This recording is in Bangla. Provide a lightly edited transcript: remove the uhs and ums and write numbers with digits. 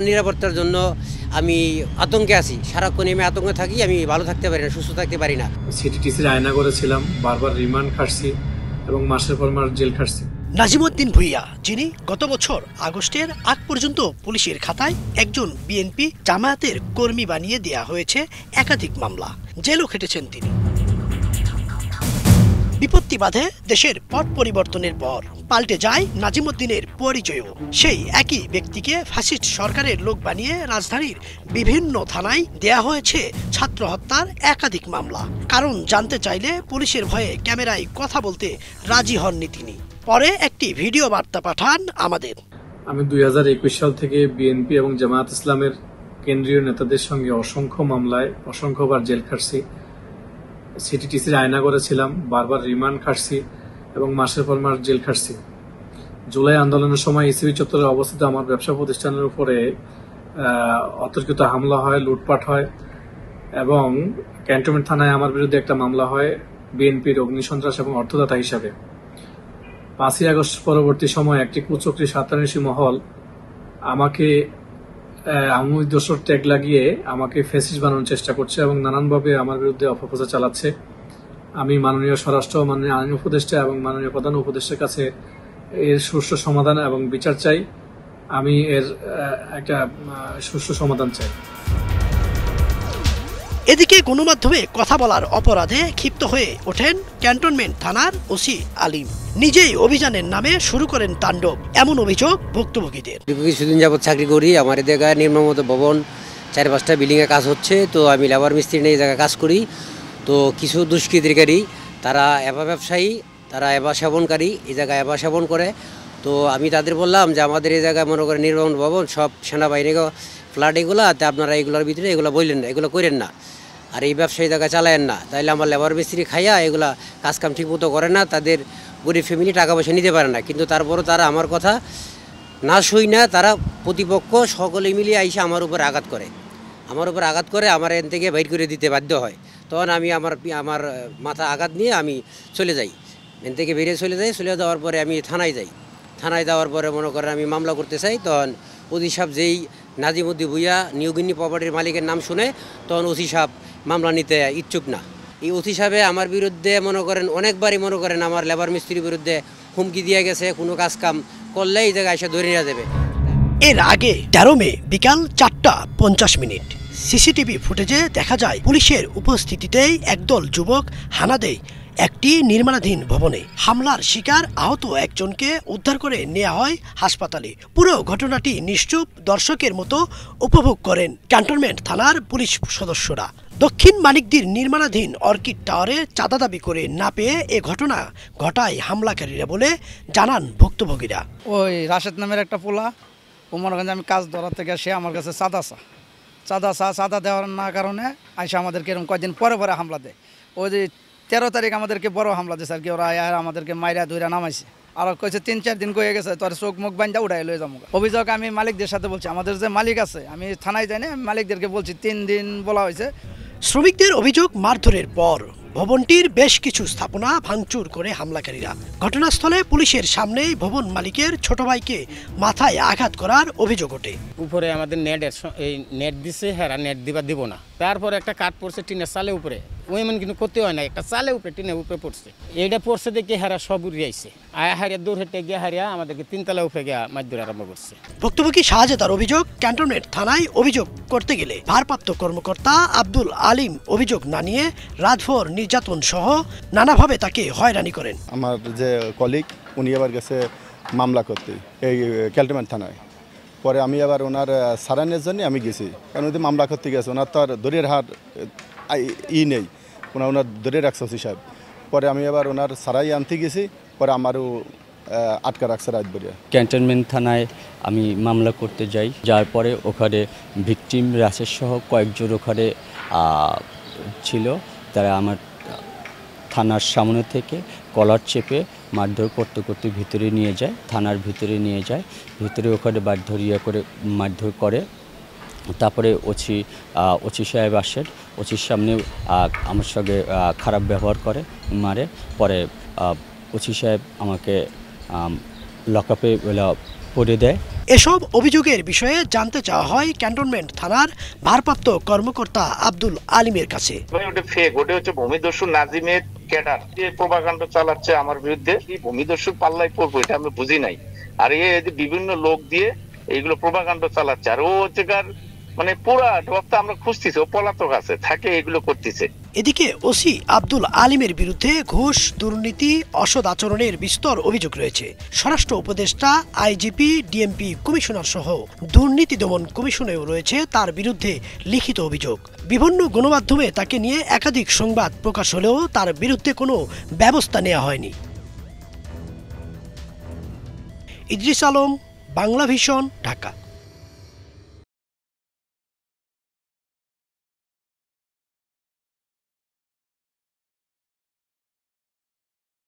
নিরাপত্তার জন্য আমি আতঙ্কে আছি, সারাক্ষণ আমি আতঙ্কে থাকি, আমি ভালো থাকতে পারি না, সুস্থ থাকতে পারি না। সিটিটিসির আয়না করেছিলাম, বারবার রিমান্ড খাটছি এবং মাসের পর মাস জেল খাটছি। নাজিমউদ্দিন ভূঁইয়া, যিনি গত বছর আগস্টের আগ পর্যন্ত পুলিশের খাতায় একজন বিএনপি জামায়াতের কর্মী বানিয়ে দেয়া হয়েছে একাধিক মামলা, জেলও খেটেছেন তিনি। বিপত্তি বাধে দেশের পট পরিবর্তনের পর পাল্টে যায় নাজিমউদ্দিনের পরিচয়ও। সেই একই ব্যক্তিকে ফ্যাসিস্ট সরকারের লোক বানিয়ে রাজধানীর বিভিন্ন থানায় দেয়া হয়েছে ছাত্র হত্যার একাধিক মামলা। কারণ জানতে চাইলে পুলিশের ভয়ে ক্যামেরায় কথা বলতে রাজি হননি তিনি। পরে একটি ভিডিও বার্তা পাঠান আমাদের। আমি 2021 সাল থেকে বিএনপি এবং জামায়াত ইসলামের কেন্দ্রীয় নেতাদের সঙ্গে অসংখ্য মামলায় অসংখ্যবার জেল খাটছি। সিটিটিসির আয়না করেছিলাম, বারবার রিমান্ড খাটছি এবং মাসের পর মাস জেল খাটছি। জুলাই আন্দোলনের সময় ইসিবি চত্বরে অবস্থিত আমার ব্যবসা প্রতিষ্ঠানের উপরে অতর্কিত হামলা হয়, লুটপাট হয় এবং ক্যান্টনমেন্ট থানায় আমার বিরুদ্ধে একটা মামলা হয় বিএনপির অগ্নিসন্ত্রাস এবং অর্থদাতা হিসাবে। 5ই আগস্ট পরবর্তী সময় একটি কুচক্রী সাতানিশি মহল আমাকে আওয়ামী দোসর ট্যাগ লাগিয়ে আমাকে ফ্যাসিস্ট বানানোর চেষ্টা করছে এবং নানানভাবে আমার বিরুদ্ধে অপপ্রচার চালাচ্ছে। আমি মাননীয় স্বরাষ্ট্র, মাননীয় আইন উপদেষ্টা এবং মাননীয় প্রধান উপদেষ্টার কাছে এর সুষ্ঠু সমাধান এবং বিচার চাই। আমি এর একটা সুষ্ঠু সমাধান চাই। এদিকে গণমাধ্যমে কথা বলার অপরাধে ক্ষিপ্ত হয়ে ওঠেন ক্যান্টনমেন্ট থানার ওসি আলিম। নিজেই অভিযানের নামে শুরু করেন তাণ্ডব, এমন অভিযোগ ভুক্তভোগীদের। কিছুদিন যাবৎ চাকরি করি, আমার এই জায়গায় নির্মাণমত ভবন 4-5টা বিল্ডিংয়ে কাজ হচ্ছে, তো আমি লেবার মিস্ত্রি নিয়ে এই জায়গায় কাজ করি। তো কিছু দুষ্কৃতিকারী, তারা এবা ব্যবসায়ী, তারা এবা সেবনকারী, এই জায়গায় এবা সেবন করে। তো আমি তাদের বললাম যে আমাদের এই জায়গায় মনে করেন নির্মাণ ভবন সব সেনাবাহিনী ফ্ল্যাট এগুলো, তে আপনারা এগুলোর ভিতরে এগুলো বললেন না, এগুলো করেন না, আর এই ব্যবসায়ী জায়গায় চালায়েন না। তাইলে আমার লেবার মিস্ত্রি খাইয়া এগুলা কাজকাম ঠিক মতো করে না, তাদের গরিব ফ্যামিলি টাকা পয়সা নিতে পারে না। কিন্তু তারপরও তারা আমার কথা না সই না, তারা প্রতিপক্ষ সকলে মিলিয়ে আইসে আমার উপর আঘাত করে, আমার এন থেকে বাইর করে দিতে বাধ্য হয়। তখন আমি আমার মাথা আঘাত নিয়ে আমি চলে যাই, এন থেকে বেরিয়ে চলে যাওয়ার পরে আমি থানায় যাওয়ার পরে মনে করেন আমি মামলা করতে চাই। তখন ওসি সাহেব যেই নাজিমউদ্দিন ভূঁইয়া নিয়োগিনী প্রপার্টির মালিকের নাম শুনে, তখন ওসি সাহেব মামলা নিতে ইচ্ছুক না। এই ওসি সাহেবে আমার বিরুদ্ধে মনে করেন অনেকবারই মনে করেন আমার লেবার মিস্ত্রির বিরুদ্ধে হুমকি দিয়ে গেছে, কোনো কাজ কাম করলে এই জায়গায় এসে ধরে নিয়ে যাবে। এর আগে 13 মে বিকাল 4:50 সিসিটিভি ফুটেজে দেখা যায় পুলিশের উপস্থিতিতেই একদল যুবক হানা দেয় একটি নির্মাণাধীন ভবনে। হামলার শিকার আহত একজনকে উদ্ধার করে নেওয়া হয় হাসপাতালে। পুরো ঘটনাটি নিশ্চুপ দর্শকের মতো উপভোগ করেন ক্যান্টনমেন্ট থানার পুলিশ সদস্যরা। দক্ষিণ মানিকদির নির্মাণাধীন অর্কিড টাওয়ারে চাঁদা দাবি করে না পেয়ে এ ঘটনা ঘটায় হামলাকারীরা বলে জানান ভুক্তভোগীরা। ওই রাশেদ নামের একটা পোলা, উমরগঞ্জে আমি কাজ ধরাতে গিয়ে সে আমার কাছে চাঁদা দেওয়ার না কারণে আইসা আমাদেরকে এরকম কয়েকদিন পরে হামলা দেয়। ওই যে 13 তারিখ আমাদেরকে বড় হামলা দিয়েছে আর কি, ওরা আমাদেরকে মাইরা ধইরা নামাইছে। আর কইছে 3-4 দিন কয়ে গেছে তোর চোখ মুখ বান্ধা উঠাই লয়ে যাবো। অভিযোগ আমি মালিকদের সাথে বলছি, আমাদের যে মালিক আছে, আমি থানায় যাই না, আমি মালিকদেরকে বলছি 3 দিন বলা হয়েছে। শ্রমিকদের অভিযোগ মারধরের পর ভবনটির বেশ কিছু স্থাপনা ভাঙচুর করে হামলাকারীরা। ঘটনাস্থলে পুলিশের সামনেই ভবন মালিকের ছোট ভাইকে মাথায় আঘাত করার অভিযোগ ওঠে। উপরে আমাদের নেট দিছে, হ্যাঁ নেট দিব না, তারপরে একটা কাঠ পড়ছে টিনের চালে উপরে, ওইমন কিন্তু করতে হয় না, একটা চালে উপরে টিনের উপরে পড়ছে, এইটা পড়ছে দেখে হারা সব উড়ে আইছে, হারিয়া দূর হেঁটে গিয়ে হারিয়া আমাদেরকে 3 তলা উপরে গিয়ে মারধর আরম্ভ করছে। ভুক্তভোগী শাহজাদার অভিযোগ, ক্যান্টনমেন্ট থানায় অভিযোগ করতে গেলে ভারপ্রাপ্ত কর্মকর্তা আব্দুল আলিম অভিযোগ না নিয়ে রাতভর নির্যাতন সহ নানাভাবে তাকে হয়রানি করেন। আমার যে কলিগ উনি আবার গেছে মামলা করতে এই ক্যান্টনমেন্ট থানায়, পরে আমি আবার ওনার সারানের জন্য আমি গেছি, কারণ ওই মামলা করতে গেছে, ওনার তো আর দড়ির হার নেই, ওনার ধরে রাখছে ওসি সাহেব। পরে আমি আবার ওনার সারাই আনতে গেছি, পরে আমারও আটকা রাখছে রাত বেরিয়ে। ক্যান্টনমেন্ট থানায় আমি মামলা করতে যাই, যার পরে ওখানে ভিকটিম রাসের সহ কয়েকজন ওখানে ছিল, তারা আমার থানার সামনে থেকে কলার চেপে মারধর করতে করতে ভিতরে নিয়ে যায়, থানার ভিতরে নিয়ে যায়, ভিতরে ওখানে মারধর করে। তারপরে ওসি সাহেব আসেন, ওসির সামনে আমার সঙ্গে খারাপ ব্যবহার করে, মারে। পরে ওসি সাহেব আমাকে লকআপে পড়ে দেয়। এসব অভিযোগের বিষয়ে জানতে চাওয়া হয় ক্যান্টনমেন্ট থানার ভারপ্রাপ্ত কর্মকর্তা আব্দুল আলিমের কাছে। ওটা ফেক, ওটা হচ্ছে ভূমিদস্যু নাজিমের ক্যাডার যে প্রোপাগান্ডা চালাচ্ছে আমার বিরুদ্ধে। এই ভূমিদস্যুর পাল্লায় পড়বো এটা আমি বুঝি নাই। আর বিভিন্ন লোক দিয়ে এইগুলো প্রোপাগান্ডা চালাচ্ছে। আর ও হচ্ছে মানে পুরা ডবটা আমরা খুঁজতেছি, ও পলাতক আছে থাকে এগুলো করতেছে। এদিকে ওসি আব্দুল আলিমের বিরুদ্ধে ঘুষ, দুর্নীতি, অসৎ আচরণের বিস্তর অভিযোগ রয়েছে। স্বরাষ্ট্র উপদেষ্টা, আইজিপি, ডিএমপি কমিশনার সহ দুর্নীতি দমন কমিশনেও রয়েছে তার বিরুদ্ধে লিখিত অভিযোগ। বিভিন্ন গণমাধ্যমে তাকে নিয়ে একাধিক সংবাদ প্রকাশ হলেও তার বিরুদ্ধে কোনো ব্যবস্থা নেওয়া হয়নি। ইদ্রিস আলম, বাংলা ভিশন, ঢাকা।